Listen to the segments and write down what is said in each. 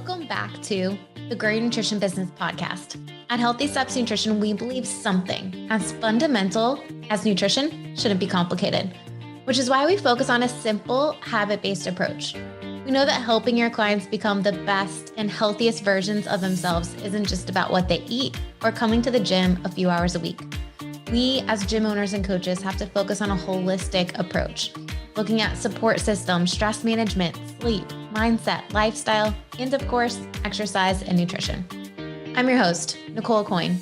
Welcome back to the Grow Your Nutrition Business podcast. At Healthy Steps Nutrition, we believe something as fundamental as nutrition shouldn't be complicated, which is why we focus on a simple, habit-based approach. We know that helping your clients become the best and healthiest versions of themselves isn't just about what they eat or coming to the gym a few hours a week. We, as gym owners and coaches, have to focus on a holistic approach, looking at support systems, stress management, sleep, mindset, lifestyle, and of course, exercise and nutrition. I'm your host, Nicole Aucoin,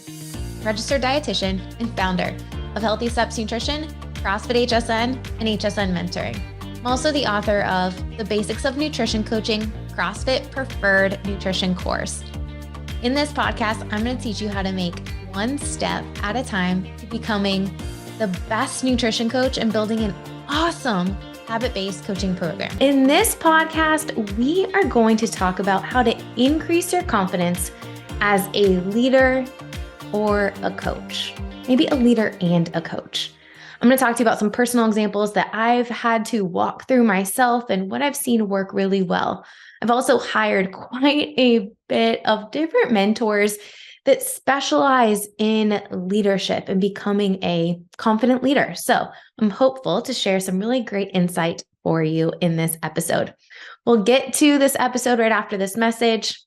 registered dietitian and founder of Healthy Steps Nutrition, CrossFit HSN, and HSN Mentoring. I'm also the author of The Basics of Nutrition Coaching, CrossFit Preferred Nutrition course. In this podcast, I'm going to teach you how to make one step at a time to becoming the best nutrition coach and building an awesome habit-based coaching program. In this podcast, we are going to talk about how to increase your confidence as a leader or a coach, maybe a leader and a coach. I'm going to talk to you about some personal examples that I've had to walk through myself and what I've seen work really well. I've also hired quite a bit of different mentors that specialize in leadership and becoming a confident leader. So I'm hopeful to share some really great insight for you in this episode. We'll get to this episode right after this message.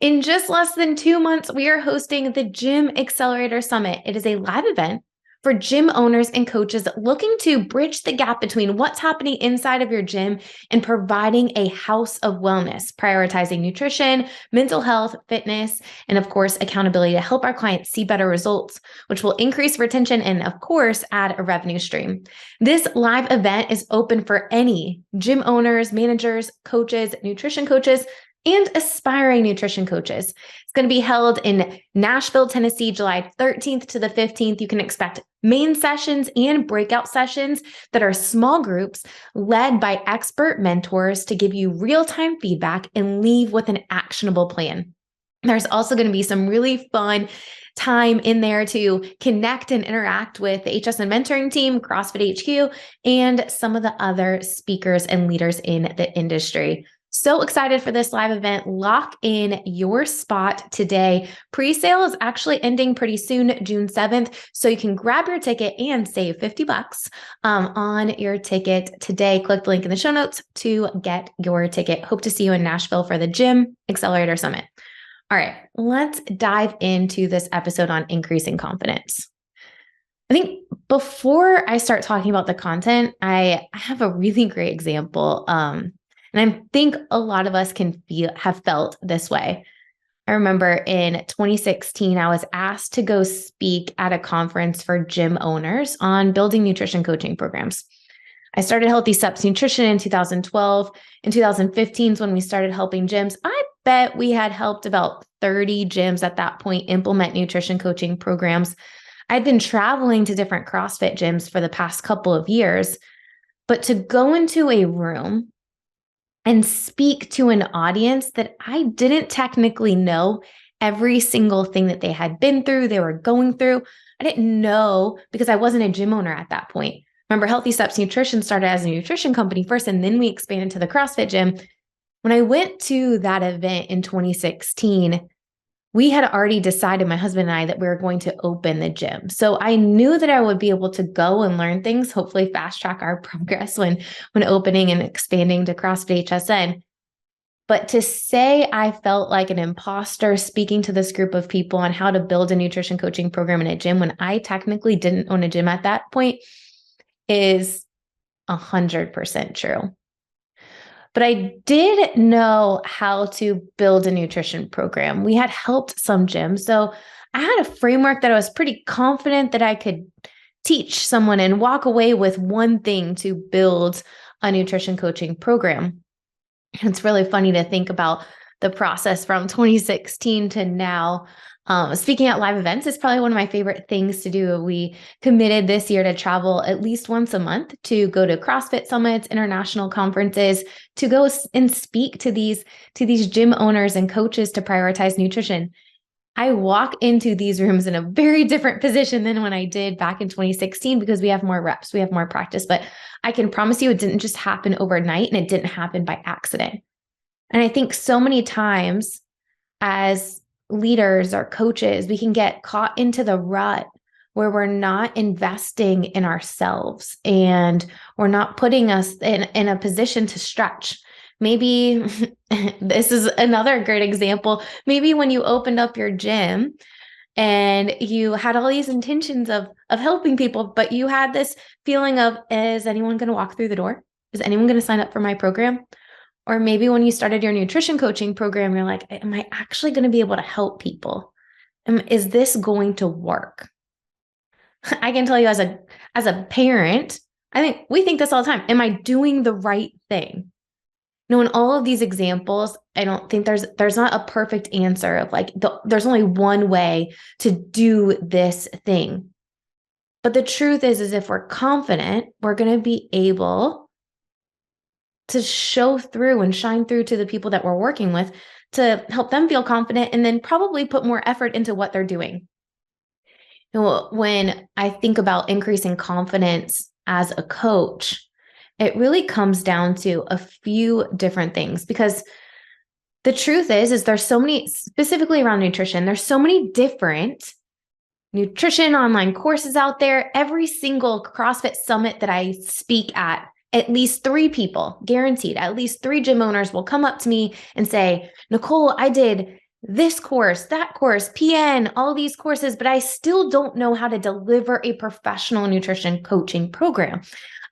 In just less than 2 months, we are hosting the Gym Accelerator Summit. It is a live event for gym owners and coaches looking to bridge the gap between what's happening inside of your gym and providing a house of wellness, prioritizing nutrition, mental health, fitness, and of course, accountability to help our clients see better results, which will increase retention and of course, add a revenue stream. This live event is open for any gym owners, managers, coaches, nutrition coaches, and aspiring nutrition coaches. It's going to be held in Nashville, Tennessee, July 13th to the 15th. You can expect main sessions and breakout sessions that are small groups led by expert mentors to give you real-time feedback and leave with an actionable plan. There's also going to be some really fun time in there to connect and interact with the HSN mentoring team, CrossFit HQ, and some of the other speakers and leaders in the industry. So excited for this live event. Lock in your spot today. Pre-sale is actually ending pretty soon, June 7th. So you can grab your ticket and save $50 on your ticket today. Click the link in the show notes to get your ticket. Hope to see you in Nashville for the Gym Accelerator Summit. All right, let's dive into this episode on increasing confidence. I think before I start talking about the content, I have a really great example. And I think a lot of us have felt this way. I remember in 2016, I was asked to go speak at a conference for gym owners on building nutrition coaching programs. I started Healthy Steps Nutrition in 2012. In 2015 is when we started helping gyms. I bet we had helped about 30 gyms at that point implement nutrition coaching programs. I'd been traveling to different CrossFit gyms for the past couple of years, but to go into a room and speak to an audience that I didn't technically know every single thing that they had been through, they were going through. I didn't know because I wasn't a gym owner at that point. Remember, Healthy Steps Nutrition started as a nutrition company first, and then we expanded to the CrossFit gym. When I went to that event in 2016, we had already decided, my husband and I, that we were going to open the gym. So I knew that I would be able to go and learn things, hopefully fast track our progress when opening and expanding to CrossFit HSN. But to say I felt like an imposter speaking to this group of people on how to build a nutrition coaching program in a gym when I technically didn't own a gym at that point is 100% true. But I did know how to build a nutrition program. We had helped some gyms. So I had a framework that I was pretty confident that I could teach someone and walk away with one thing to build a nutrition coaching program. It's really funny to think about the process from 2016 to now. Speaking at live events is probably one of my favorite things to do. We committed this year to travel at least once a month to go to CrossFit summits, international conferences, to go and speak to these gym owners and coaches to prioritize nutrition. I walk into these rooms in a very different position than when I did back in 2016 because we have more reps, we have more practice, but I can promise you it didn't just happen overnight and it didn't happen by accident. And I think so many times as leaders or coaches, we can get caught into the rut where we're not investing in ourselves and we're not putting us in a position to stretch. Maybe this is another great example. Maybe when you opened up your gym and you had all these intentions of helping people, but you had this feeling of, is anyone going to walk through the door? Is anyone going to sign up for my program? Or maybe when you started your nutrition coaching program, you're like, am I actually going to be able to help people? Is this going to work? I can tell you as a parent, I think we think this all the time. Am I doing the right thing? In all of these examples, I don't think there's not a perfect answer of like, there's only one way to do this thing. But the truth is if we're confident, we're going to be able to show through and shine through to the people that we're working with to help them feel confident and then probably put more effort into what they're doing. When I think about increasing confidence as a coach, it really comes down to a few different things, because the truth is there's so many, specifically around nutrition, there's so many different nutrition online courses out there. Every single CrossFit summit that I speak at least 3 people, guaranteed, at least 3 gym owners will come up to me and say, Nicole, I did this course, that course, PN, all these courses, but I still don't know how to deliver a professional nutrition coaching program.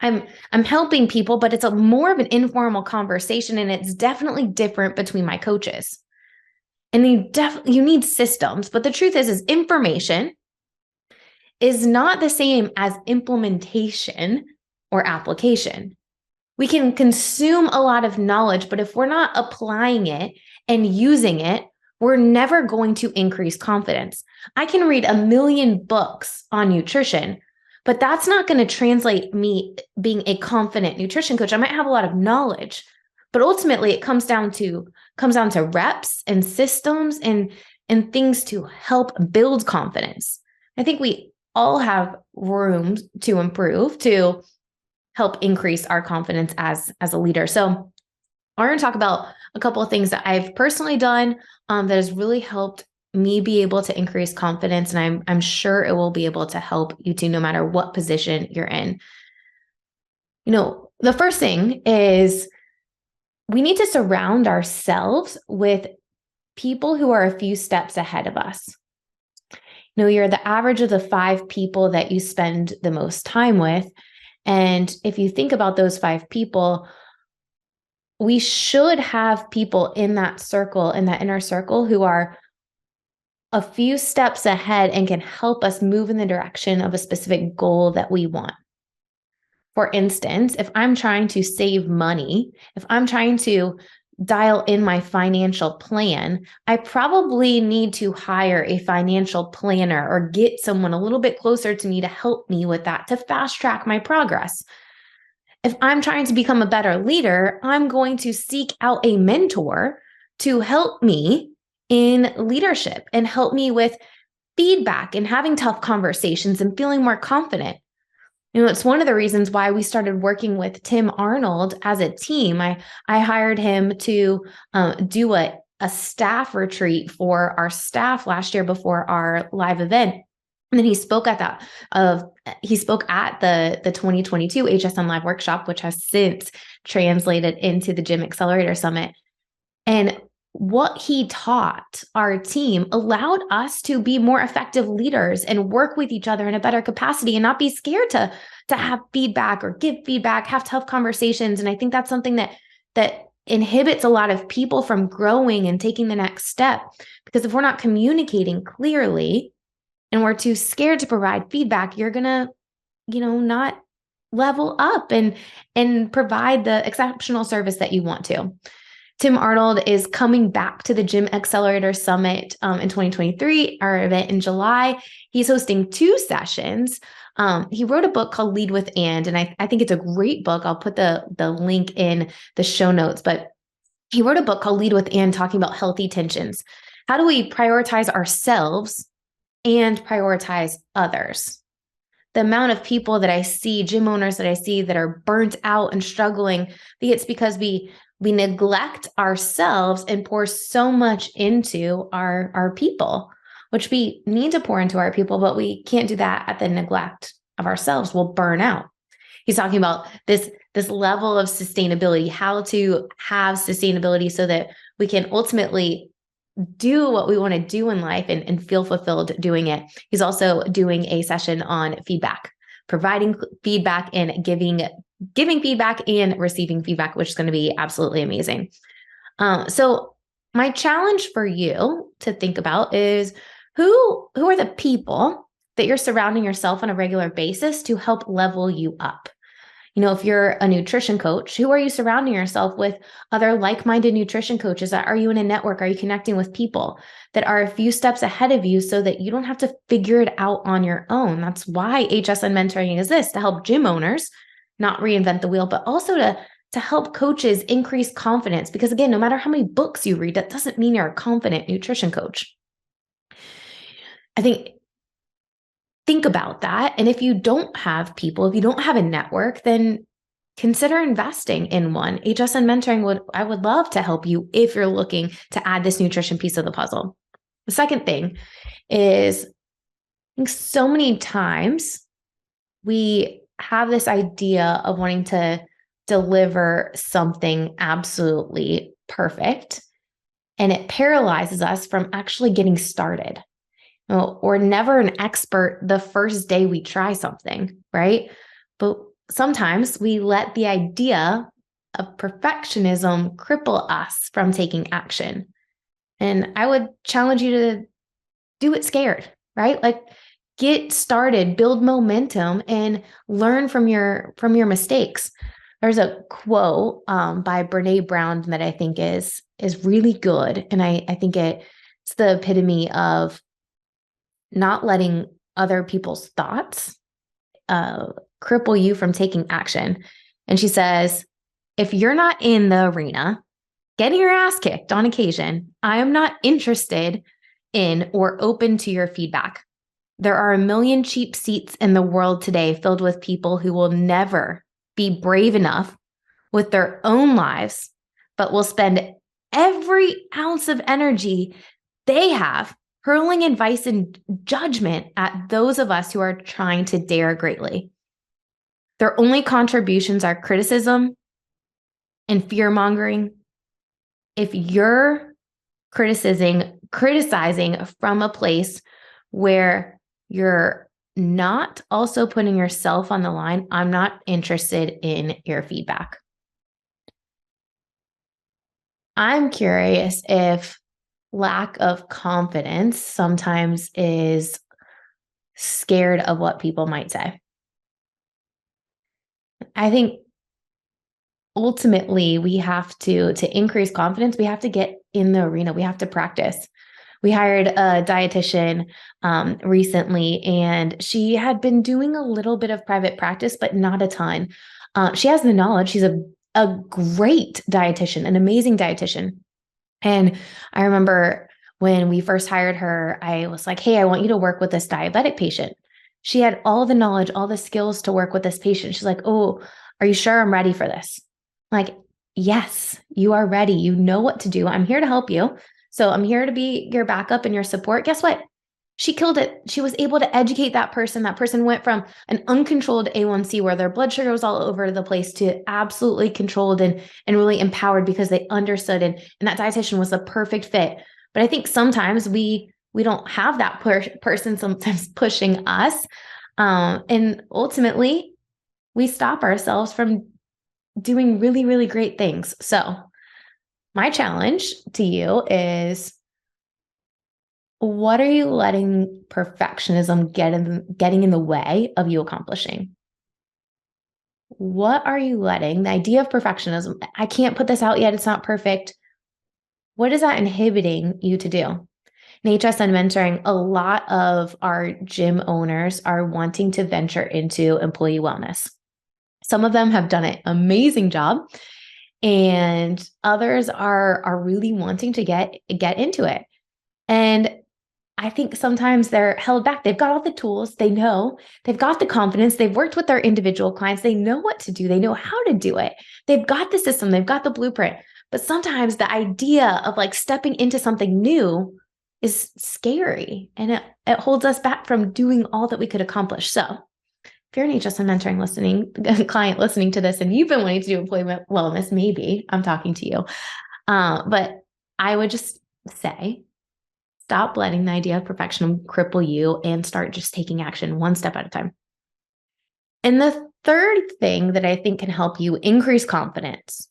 I'm helping people, but it's more of an informal conversation, and it's definitely different between my coaches. And you need systems, but the truth is information is not the same as implementation or application. We can consume a lot of knowledge, but if we're not applying it and using it, we're never going to increase confidence. I can read 1 million books on nutrition, but that's not going to translate me being a confident nutrition coach. I might have a lot of knowledge, but ultimately it comes down to reps and systems and things to help build confidence. I think we all have room to improve, to help increase our confidence as a leader. So I'm going to talk about a couple of things that I've personally done that has really helped me be able to increase confidence. And I'm sure it will be able to help you too, no matter what position you're in. The first thing is we need to surround ourselves with people who are a few steps ahead of us. You're the average of the 5 people that you spend the most time with. And if you think about those 5 people, we should have people in that circle, in that inner circle, who are a few steps ahead and can help us move in the direction of a specific goal that we want. For instance, if I'm trying to save money, if I'm trying to dial in my financial plan, I probably need to hire a financial planner or get someone a little bit closer to me to help me with that, to fast track my progress. If I'm trying to become a better leader, I'm going to seek out a mentor to help me in leadership and help me with feedback and having tough conversations and feeling more confident. It's one of the reasons why we started working with Tim Arnold as a team. I hired him to do a staff retreat for our staff last year before our live event. And then he spoke at the 2022 HSM Live Workshop, which has since translated into the Gym Accelerator Summit. And what he taught our team allowed us to be more effective leaders and work with each other in a better capacity and not be scared to have feedback or give feedback, have tough conversations. And I think that's something that inhibits a lot of people from growing and taking the next step. Because if we're not communicating clearly and we're too scared to provide feedback, you're going to, not level up and provide the exceptional service that you want to. Tim Arnold is coming back to the Gym Accelerator Summit in 2023, our event in July. He's hosting 2 sessions. He wrote a book called Lead with And I think it's a great book. I'll put the link in the show notes, but he wrote a book called Lead with And, talking about healthy tensions. How do we prioritize ourselves and prioritize others? The amount of people that I see, gym owners that I see that are burnt out and struggling, it's because we we neglect ourselves and pour so much into our people, which we need to pour into our people, but we can't do that at the neglect of ourselves. We'll burn out. He's talking about this level of sustainability, how to have sustainability so that we can ultimately do what we want to do in life and feel fulfilled doing it. He's also doing a session on feedback, providing feedback and giving feedback and receiving feedback, which is going to be absolutely amazing. So my challenge for you to think about is who are the people that you're surrounding yourself on a regular basis to help level you up? If you're a nutrition coach, who are you surrounding yourself with? Other like-minded nutrition coaches? Are you in a network? Are you connecting with people that are a few steps ahead of you so that you don't have to figure it out on your own? That's why HSN mentoring exists, to help gym owners not reinvent the wheel, but also to help coaches increase confidence. Because again, no matter how many books you read, that doesn't mean you're a confident nutrition coach. I think about that. And if you don't have people, if you don't have a network, then consider investing in one. HSN mentoring I would love to help you if you're looking to add this nutrition piece of the puzzle. The second thing is, I think so many times we have this idea of wanting to deliver something absolutely perfect, and it paralyzes us from actually getting started. We're never an expert the first day we try something, right? But sometimes we let the idea of perfectionism cripple us from taking action. And I would challenge you to do it scared, right? Like, get started, build momentum, and learn from your mistakes. There's a quote by Brene Brown that I think is really good. And I think it's the epitome of not letting other people's thoughts cripple you from taking action. And she says, if you're not in the arena, getting your ass kicked on occasion, I am not interested in or open to your feedback. There are a million cheap seats in the world today filled with people who will never be brave enough with their own lives, but will spend every ounce of energy they have hurling advice and judgment at those of us who are trying to dare greatly. Their only contributions are criticism and fear-mongering. If you're criticizing from a place where you're not also putting yourself on the line, I'm not interested in your feedback. I'm curious if lack of confidence sometimes is scared of what people might say. I think ultimately we have to increase confidence. We have to get in the arena. We have to practice. We hired a dietitian recently, and she had been doing a little bit of private practice, but not a ton. She has the knowledge. She's a great dietitian, an amazing dietitian. And I remember when we first hired her, I was like, hey, I want you to work with this diabetic patient. She had all the knowledge, all the skills to work with this patient. She's like, oh, are you sure I'm ready for this? I'm like, yes, you are ready. You know what to do. I'm here to help you. So I'm here to be your backup and your support. Guess what? She killed it. She was able to educate that person. That person went from an uncontrolled A1C where their blood sugar was all over the place to absolutely controlled and really empowered because they understood. And that dietitian was the perfect fit. But I think sometimes we don't have that person sometimes pushing us. And ultimately, we stop ourselves from doing really, really great things. So my challenge to you is, what are you letting perfectionism getting in the way of you accomplishing? What are you letting the idea of perfectionism? I can't put this out yet. It's not perfect. What is that inhibiting you to do? In HSN mentoring, a lot of our gym owners are wanting to venture into employee wellness. Some of them have done an amazing job, and others are really wanting to get into it. And I think sometimes they're held back. They've got all the tools. They know. They've got the confidence. They've worked with their individual clients. They know what to do. They know how to do it. They've got the system. They've got the blueprint. But sometimes the idea of like stepping into something new is scary, and it holds us back from doing all that we could accomplish. So if you're an HSN mentoring client listening to this, and you've been wanting to do employment wellness, maybe I'm talking to you. But I would just say, stop letting the idea of perfection cripple you and start just taking action one step at a time. And the third thing that I think can help you increase confidence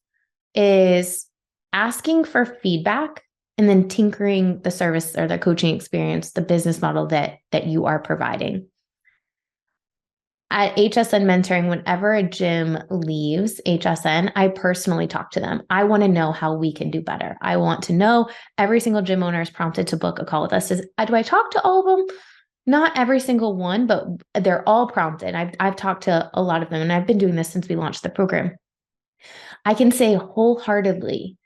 is asking for feedback and then tinkering the service or the coaching experience, the business model that you are providing. At HSN Mentoring, whenever a gym leaves HSN, I personally talk to them. I want to know how we can do better. I want to know every single gym owner is prompted to book a call with us. Do I talk to all of them? Not every single one, but they're all prompted. I've talked to a lot of them, and I've been doing this since we launched the program. I can say wholeheartedly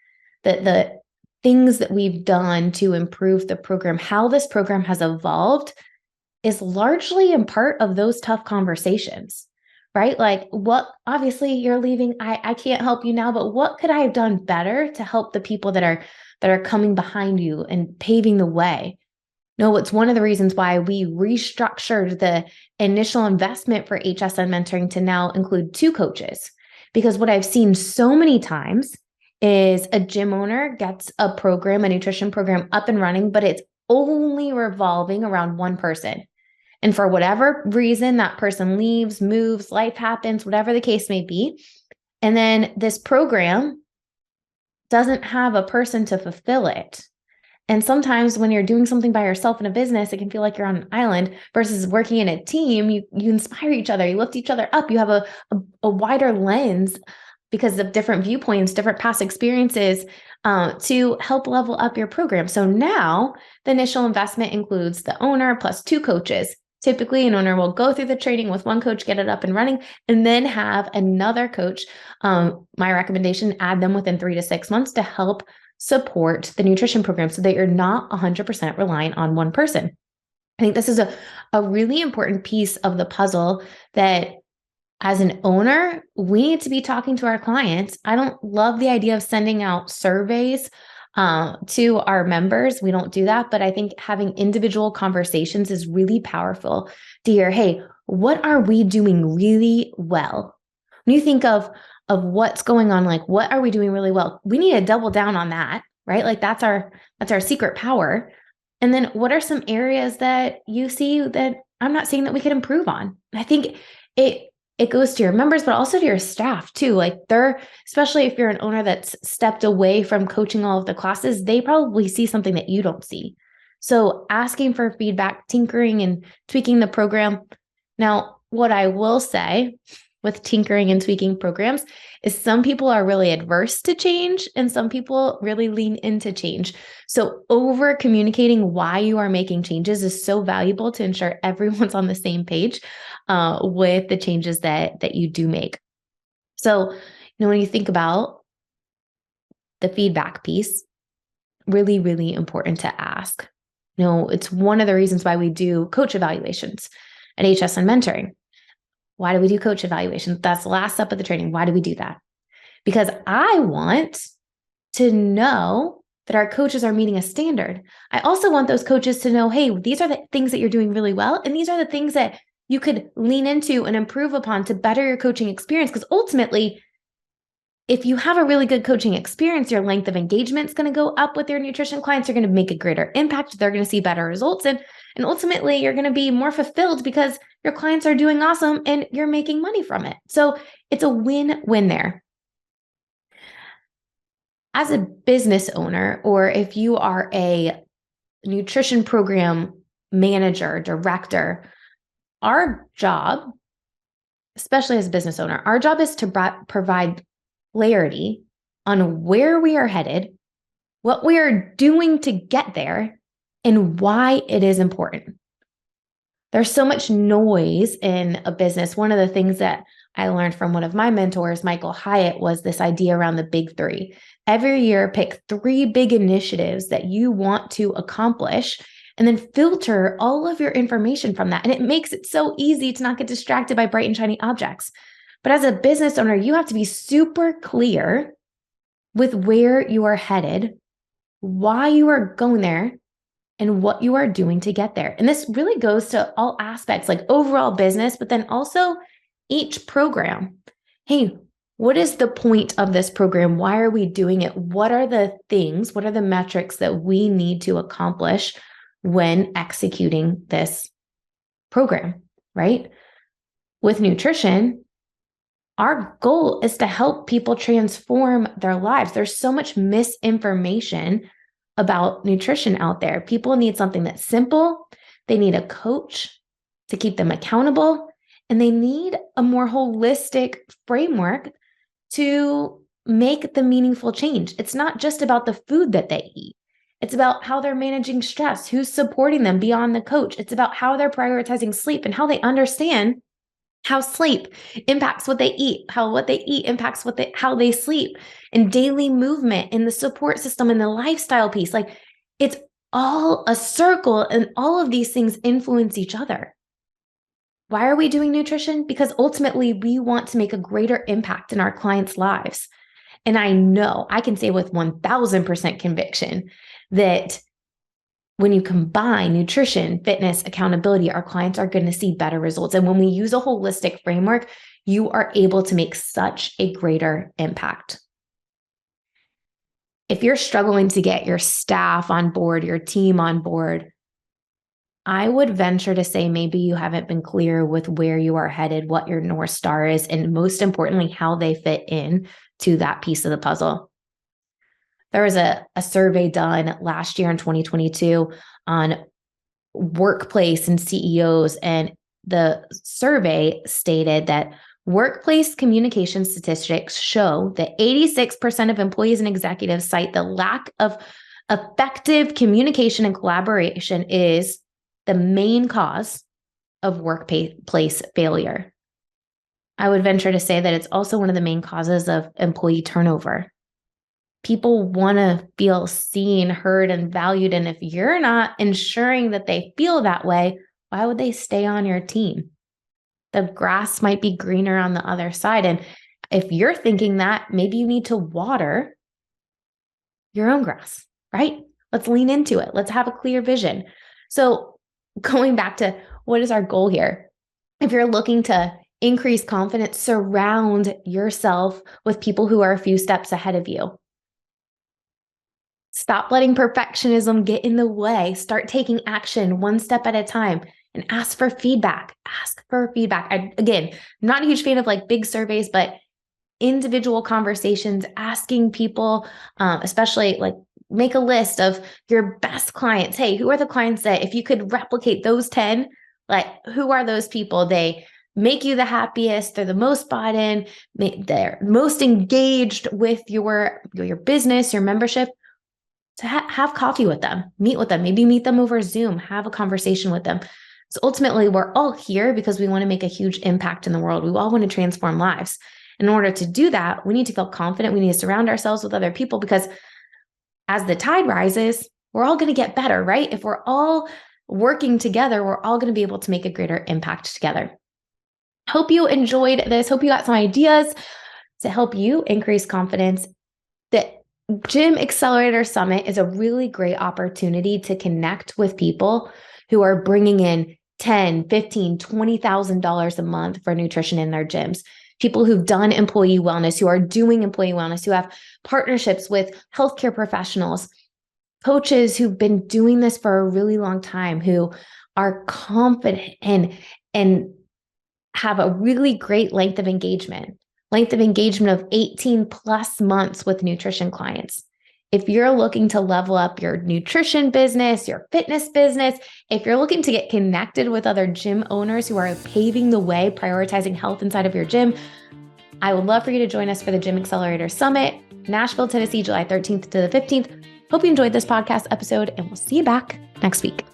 that the things that we've done to improve the program, how this program has evolved, is largely in part of those tough conversations, right? Like, what, obviously you're leaving, I can't help you now, but what could I have done better to help the people that are coming behind you and paving the way? No, it's one of the reasons why we restructured the initial investment for HSN mentoring to now include 2 coaches. Because what I've seen so many times is a gym owner gets a program, a nutrition program up and running, but it's only revolving around one person. And for whatever reason, that person leaves, moves, life happens, whatever the case may be. And then this program doesn't have a person to fulfill it. And sometimes when you're doing something by yourself in a business, it can feel like you're on an island versus working in a team. You inspire each other, you lift each other up, you have a wider lens because of different viewpoints, different past experiences to help level up your program. So now the initial investment includes the owner plus 2 coaches. Typically, an owner will go through the training with one coach, get it up and running, and then have another coach. My recommendation, add them within 3 to 6 months to help support the nutrition program so that you're not 100% reliant on one person. I think this is a really important piece of the puzzle that as an owner, we need to be talking to our clients. I don't love the idea of sending out surveys to our members. We don't do that, but I think having individual conversations is really powerful to hear, hey, what are we doing really well? When you think of what's going on, like what are we doing really well? We need to double down on that, right? Like that's our secret power. And then what are some areas that you see that I'm not seeing that we could improve on? I think it goes to your members, but also to your staff too. Like especially if you're an owner that's stepped away from coaching all of the classes, they probably see something that you don't see. So asking for feedback, tinkering and tweaking the program. Now, what I will say with tinkering and tweaking programs is some people are really adverse to change and some people really lean into change. So over communicating why you are making changes is so valuable to ensure everyone's on the same page with the changes that you do make. So, when you think about the feedback piece, really, really important to ask. It's one of the reasons why we do coach evaluations at HSN Mentoring. Why do we do coach evaluations? That's the last step of the training. Why do we do that? Because I want to know that our coaches are meeting a standard. I also want those coaches to know, hey, these are the things that you're doing really well. And these are the things that you could lean into and improve upon to better your coaching experience. Because ultimately, if you have a really good coaching experience, your length of engagement is going to go up with your nutrition clients. You're going to make a greater impact. They're going to see better results. And ultimately, you're going to be more fulfilled because your clients are doing awesome and you're making money from it. So it's a win-win there. As a business owner, or if you are a nutrition program manager, director, our job, especially as a business owner, our job is to provide clarity on where we are headed, what we are doing to get there, and why it is important. There's so much noise in a business. One of the things that I learned from one of my mentors, Michael Hyatt, was this idea around the big 3. Every year, pick 3 big initiatives that you want to accomplish, and then filter all of your information from that. And it makes it so easy to not get distracted by bright and shiny objects. But as a business owner, you have to be super clear with where you are headed, why you are going there, and what you are doing to get there. And this really goes to all aspects, like overall business, but then also each program. Hey, what is the point of this program? Why are we doing it? What are the things, what are the metrics that we need to accomplish when executing this program, right? With nutrition, our goal is to help people transform their lives. There's so much misinformation about nutrition out there. People need something that's simple. They need a coach to keep them accountable, and they need a more holistic framework to make the meaningful change. It's not just about the food that they eat. It's about how they're managing stress, who's supporting them beyond the coach. It's about how they're prioritizing sleep and how they understand how sleep impacts what they eat, how what they eat impacts how they sleep, and daily movement and the support system and the lifestyle piece. Like, it's all a circle, and all of these things influence each other. Why are we doing nutrition? Because ultimately we want to make a greater impact in our clients' lives. And I know I can say with 1000% conviction that when you combine nutrition, fitness, accountability, our clients are going to see better results. And when we use a holistic framework, you are able to make such a greater impact. If you're struggling to get your staff on board, your team on board, I would venture to say maybe you haven't been clear with where you are headed, what your North Star is, and most importantly, how they fit in to that piece of the puzzle. There was a survey done last year in 2022 on workplace and CEOs, and the survey stated that workplace communication statistics show that 86% of employees and executives cite the lack of effective communication and collaboration is the main cause of workplace failure. I would venture to say that it's also one of the main causes of employee turnover. People want to feel seen, heard, and valued. And if you're not ensuring that they feel that way, why would they stay on your team? The grass might be greener on the other side. And if you're thinking that, maybe you need to water your own grass, right? Let's lean into it. Let's have a clear vision. So going back to what is our goal here? If you're looking to increase confidence, surround yourself with people who are a few steps ahead of you. Stop letting perfectionism get in the way. Start taking action one step at a time and ask for feedback. Ask for feedback. I'm not a huge fan of like big surveys, but individual conversations, asking people, especially like make a list of your best clients. Hey, who are the clients that if you could replicate those 10, like who are those people? They make you the happiest. They're the most bought in. They're most engaged with your business, your membership. To have coffee with them, meet with them, maybe meet them over Zoom, have a conversation with them. So ultimately, we're all here because we want to make a huge impact in the world. We all want to transform lives. In order to do that, we need to feel confident. We need to surround ourselves with other people because as the tide rises, we're all going to get better, right? If we're all working together, we're all going to be able to make a greater impact together. Hope you enjoyed this. Hope you got some ideas to help you increase confidence. The Gym Accelerator Summit is a really great opportunity to connect with people who are bringing in $10,000, $15,000, $20,000 a month for nutrition in their gyms. People who've done employee wellness, who are doing employee wellness, who have partnerships with healthcare professionals, coaches who've been doing this for a really long time, who are confident and have a really great length of engagement of 18 plus months with nutrition clients. If you're looking to level up your nutrition business, your fitness business, if you're looking to get connected with other gym owners who are paving the way, prioritizing health inside of your gym, I would love for you to join us for the Gym Accelerator Summit, Nashville, Tennessee, July 13th to the 15th. Hope you enjoyed this podcast episode, and we'll see you back next week.